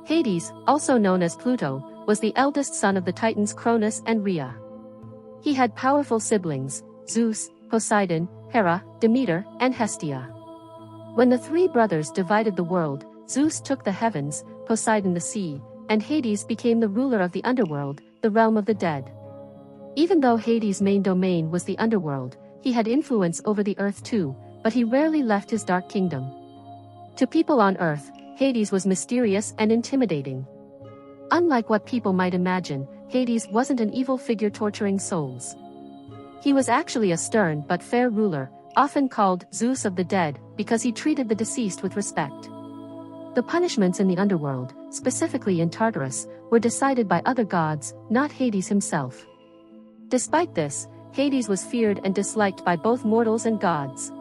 Hades, also known as Pluto, was the eldest son of the Titans Cronus and Rhea. He had powerful siblings, Zeus, Poseidon, Hera, Demeter, and Hestia. When the three brothers divided the world, Zeus took the heavens, Poseidon the sea, and Hades became the ruler of the underworld, the realm of the dead. Even though Hades' main domain was the underworld, he had influence over the earth too, but he rarely left his dark kingdom. To people on earth, Hades was mysterious and intimidating. Unlike what people might imagine, Hades wasn't an evil figure torturing souls. He was actually a stern but fair ruler, often called Zeus of the Dead, because he treated the deceased with respect. The punishments in the underworld, specifically in Tartarus, were decided by other gods, not Hades himself. Despite this, Hades was feared and disliked by both mortals and gods.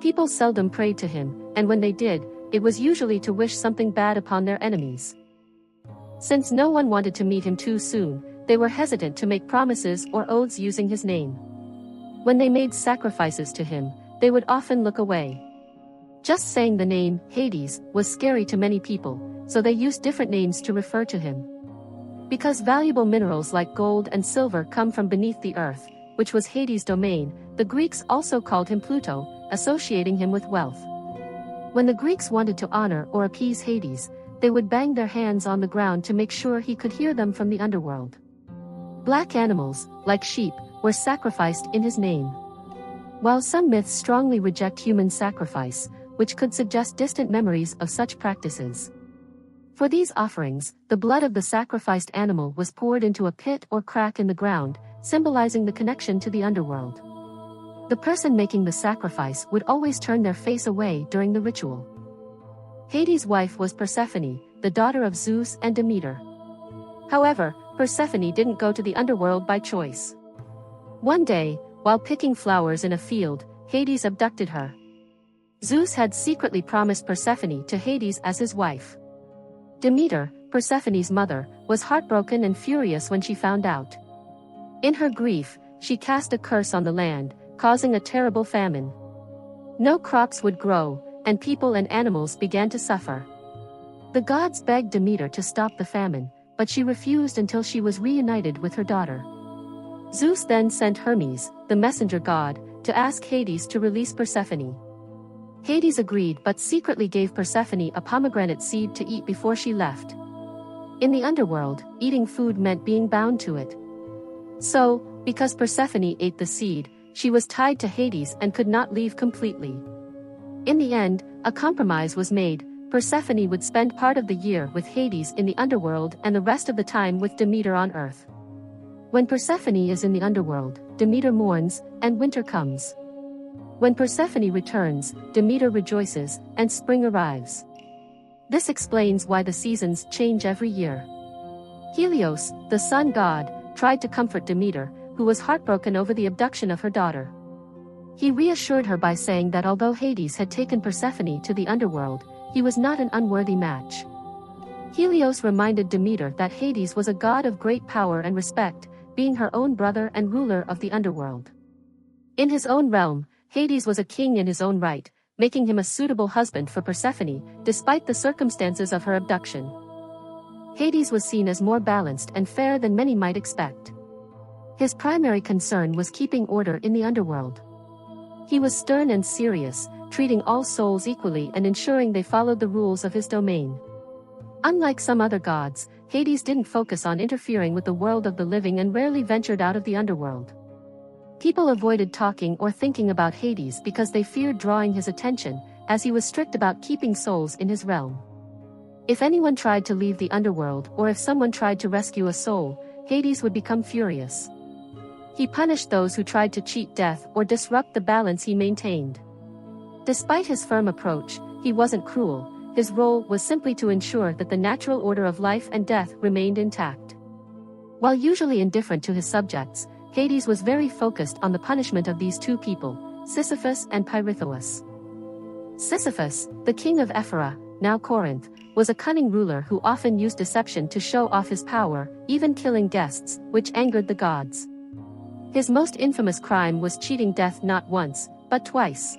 People seldom prayed to him, and when they did, it was usually to wish something bad upon their enemies. Since no one wanted to meet him too soon, they were hesitant to make promises or oaths using his name. When they made sacrifices to him, they would often look away. Just saying the name, Hades, was scary to many people, so they used different names to refer to him. Because valuable minerals like gold and silver come from beneath the earth, which was Hades' domain, the Greeks also called him Pluto, associating him with wealth. When the Greeks wanted to honor or appease Hades, they would bang their hands on the ground to make sure he could hear them from the underworld. Black animals, like sheep, were sacrificed in his name. While some myths strongly reject human sacrifice, which could suggest distant memories of such practices. For these offerings, the blood of the sacrificed animal was poured into a pit or crack in the ground, symbolizing the connection to the underworld. The person making the sacrifice would always turn their face away during the ritual. Hades' wife was Persephone, the daughter of Zeus and Demeter. However, Persephone didn't go to the underworld by choice. One day, while picking flowers in a field, Hades abducted her. Zeus had secretly promised Persephone to Hades as his wife. Demeter, Persephone's mother, was heartbroken and furious when she found out. In her grief, she cast a curse on the land, causing a terrible famine. No crops would grow, and people and animals began to suffer. The gods begged Demeter to stop the famine, but she refused until she was reunited with her daughter. Zeus then sent Hermes, the messenger god, to ask Hades to release Persephone. Hades agreed but secretly gave Persephone a pomegranate seed to eat before she left. In the underworld, eating food meant being bound to it. So, because Persephone ate the seed, she was tied to Hades and could not leave completely. In the end, a compromise was made. Persephone would spend part of the year with Hades in the underworld and the rest of the time with Demeter on earth. When Persephone is in the underworld, Demeter mourns, and winter comes. When Persephone returns, Demeter rejoices, and spring arrives. This explains why the seasons change every year. Helios, the sun god, tried to comfort Demeter, who was heartbroken over the abduction of her daughter. He reassured her by saying that although Hades had taken Persephone to the underworld, he was not an unworthy match. Helios reminded Demeter that Hades was a god of great power and respect, being her own brother and ruler of the underworld. In his own realm, Hades was a king in his own right, making him a suitable husband for Persephone, despite the circumstances of her abduction. Hades was seen as more balanced and fair than many might expect. His primary concern was keeping order in the underworld. He was stern and serious, treating all souls equally and ensuring they followed the rules of his domain. Unlike some other gods, Hades didn't focus on interfering with the world of the living and rarely ventured out of the underworld. People avoided talking or thinking about Hades because they feared drawing his attention, as he was strict about keeping souls in his realm. If anyone tried to leave the underworld or if someone tried to rescue a soul, Hades would become furious. He punished those who tried to cheat death or disrupt the balance he maintained. Despite his firm approach, he wasn't cruel. His role was simply to ensure that the natural order of life and death remained intact. While usually indifferent to his subjects, Hades was very focused on the punishment of these two people, Sisyphus and Pirithous. Sisyphus, the king of Ephyra, now Corinth, was a cunning ruler who often used deception to show off his power, even killing guests, which angered the gods. His most infamous crime was cheating death not once, but twice.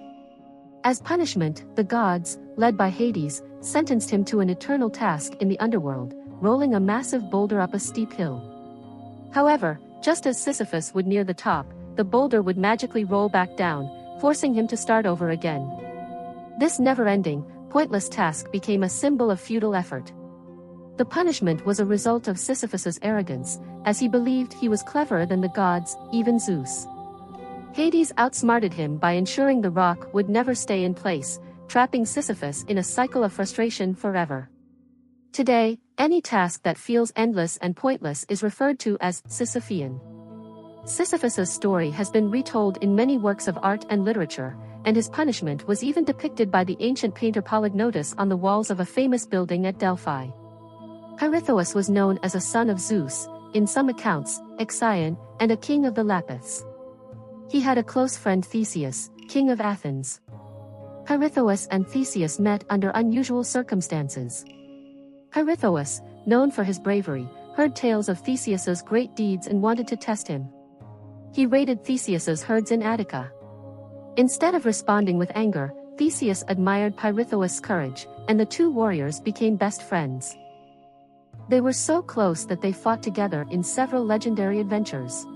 As punishment, the gods, led by Hades, sentenced him to an eternal task in the underworld, rolling a massive boulder up a steep hill. However, just as Sisyphus would near the top, the boulder would magically roll back down, forcing him to start over again. This never-ending, pointless task became a symbol of futile effort. The punishment was a result of Sisyphus's arrogance, as he believed he was cleverer than the gods, even Zeus. Hades outsmarted him by ensuring the rock would never stay in place, trapping Sisyphus in a cycle of frustration forever. Today, any task that feels endless and pointless is referred to as Sisyphean. Sisyphus's story has been retold in many works of art and literature, and his punishment was even depicted by the ancient painter Polygnotus on the walls of a famous building at Delphi. Pirithous was known as a son of Zeus, in some accounts, Ixion, and a king of the Lapiths. He had a close friend Theseus, king of Athens. Pirithous and Theseus met under unusual circumstances. Pirithous, known for his bravery, heard tales of Theseus's great deeds and wanted to test him. He raided Theseus's herds in Attica. Instead of responding with anger, Theseus admired Pirithous' courage, and the two warriors became best friends. They were so close that they fought together in several legendary adventures.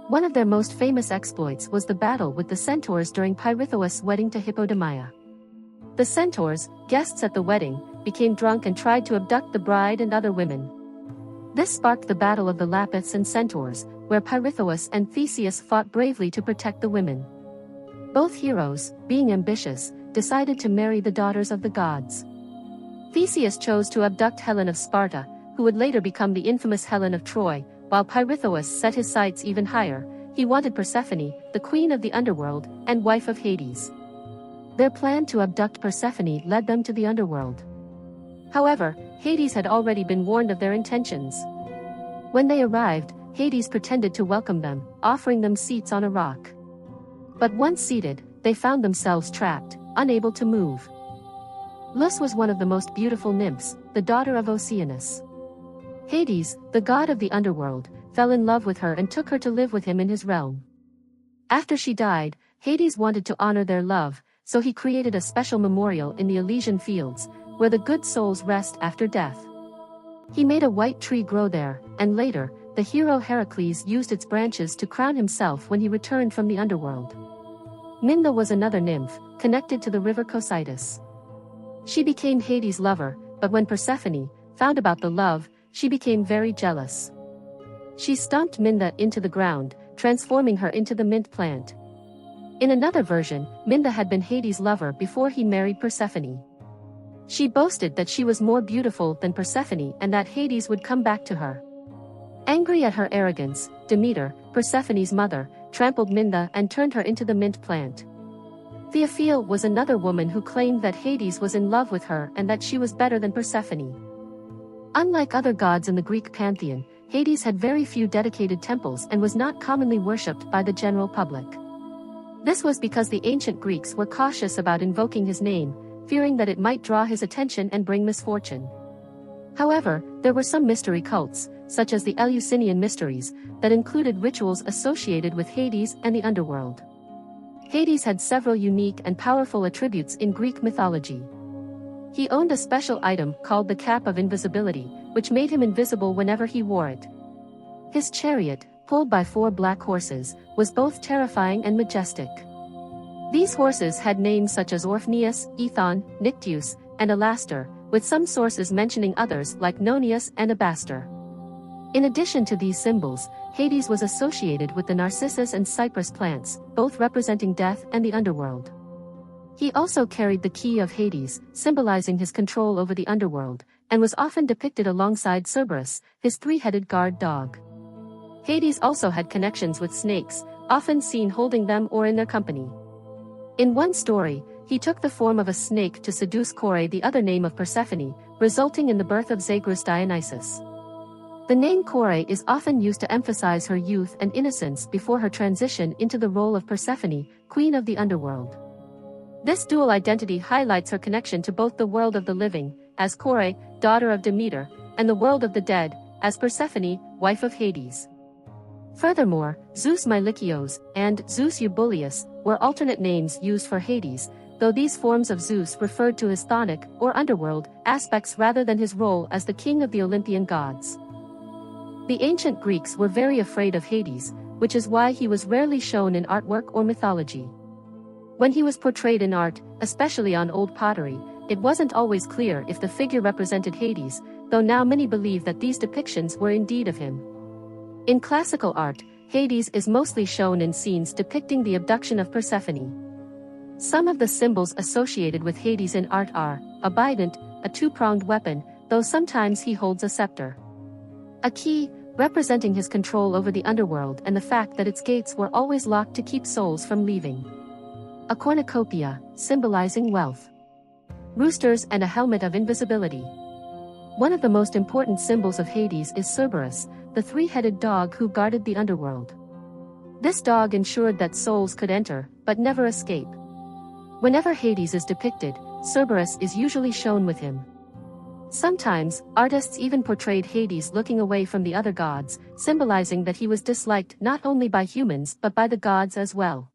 One of their most famous exploits was the battle with the centaurs during Pirithous' wedding to Hippodamia. The centaurs, guests at the wedding, became drunk and tried to abduct the bride and other women. This sparked the battle of the Lapiths and centaurs, where Pirithous and Theseus fought bravely to protect the women. Both heroes, being ambitious, decided to marry the daughters of the gods. Theseus chose to abduct Helen of Sparta, who would later become the infamous Helen of Troy, while Pirithous set his sights even higher. He wanted Persephone, the queen of the underworld, and wife of Hades. Their plan to abduct Persephone led them to the underworld. However, Hades had already been warned of their intentions. When they arrived, Hades pretended to welcome them, offering them seats on a rock. But once seated, they found themselves trapped, unable to move. Lus was one of the most beautiful nymphs, the daughter of Oceanus. Hades, the god of the underworld, fell in love with her and took her to live with him in his realm. After she died, Hades wanted to honor their love, so he created a special memorial in the Elysian fields, where the good souls rest after death. He made a white tree grow there, and later, the hero Heracles used its branches to crown himself when he returned from the underworld. Minda was another nymph, connected to the river Cocytus. She became Hades' lover, but when Persephone found about the love, she became very jealous. She stomped Minda into the ground, transforming her into the mint plant. In another version, Minda had been Hades' lover before he married Persephone. She boasted that she was more beautiful than Persephone and that Hades would come back to her. Angry at her arrogance, Demeter, Persephone's mother, trampled Minda and turned her into the mint plant. Theophile was another woman who claimed that Hades was in love with her and that she was better than Persephone. Unlike other gods in the Greek pantheon, Hades had very few dedicated temples and was not commonly worshipped by the general public. This was because the ancient Greeks were cautious about invoking his name, fearing that it might draw his attention and bring misfortune. However, there were some mystery cults, such as the Eleusinian mysteries, that included rituals associated with Hades and the underworld. Hades had several unique and powerful attributes in Greek mythology. He owned a special item called the Cap of Invisibility, which made him invisible whenever he wore it. His chariot, pulled by 4 black horses, was both terrifying and majestic. These horses had names such as Orphneus, Ethon, Nycteus, and Alastor, with some sources mentioning others like Nonius and Abastor. In addition to these symbols, Hades was associated with the narcissus and cypress plants, both representing death and the underworld. He also carried the key of Hades, symbolizing his control over the underworld, and was often depicted alongside Cerberus, his 3-headed guard dog. Hades also had connections with snakes, often seen holding them or in their company. In one story, he took the form of a snake to seduce Kore, the other name of Persephone, resulting in the birth of Zagreus Dionysus. The name Kore is often used to emphasize her youth and innocence before her transition into the role of Persephone, queen of the underworld. This dual identity highlights her connection to both the world of the living, as Kore, daughter of Demeter, and the world of the dead, as Persephone, wife of Hades. Furthermore, Zeus Meilichios and Zeus Eubuleus were alternate names used for Hades, though these forms of Zeus referred to his chthonic, or underworld, aspects rather than his role as the king of the Olympian gods. The ancient Greeks were very afraid of Hades, which is why he was rarely shown in artwork or mythology. When he was portrayed in art, especially on old pottery, it wasn't always clear if the figure represented Hades, though now many believe that these depictions were indeed of him. In classical art, Hades is mostly shown in scenes depicting the abduction of Persephone. Some of the symbols associated with Hades in art are a bident, a two-pronged weapon, though sometimes he holds a scepter. A key, representing his control over the underworld and the fact that its gates were always locked to keep souls from leaving. A cornucopia, symbolizing wealth. Roosters and a helmet of invisibility. One of the most important symbols of Hades is Cerberus, the three-headed dog who guarded the underworld. This dog ensured that souls could enter, but never escape. Whenever Hades is depicted, Cerberus is usually shown with him. Sometimes, artists even portrayed Hades looking away from the other gods, symbolizing that he was disliked not only by humans but by the gods as well.